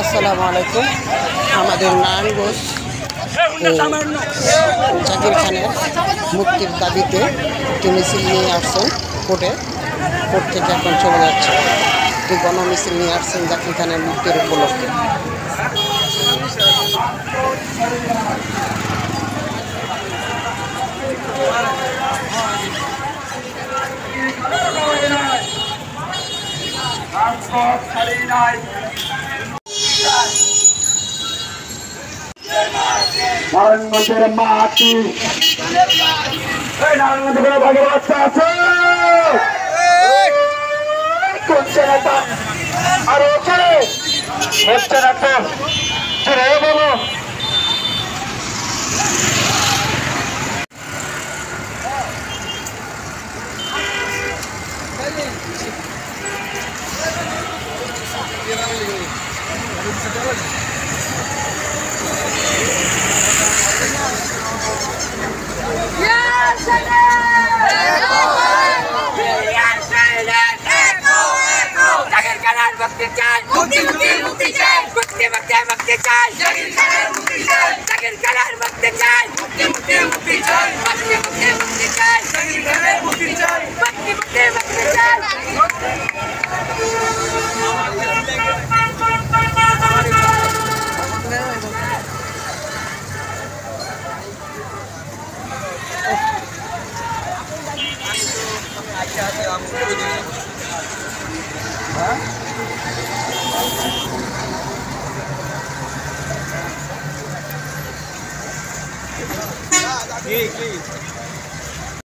আসসালামু আলাইকুম। আমাদের নারায়ণগঞ্জ জাকির খানের মুক্তির দাবিতে একটি মিছিল নিয়ে আসছেন কোর্ট থেকে এখন চলে যাচ্ছে। একটি গণমিছিল নিয়ে আসছেন জাকির খানের মুক্তির উপলক্ষে। নারায়ণগঞ্জের মাটি নারায়ণগঞ্জের ভাগে বাচ্চা আছে নেতা আর ওখানে হচ্ছে না তো ছেড়ে বলো কি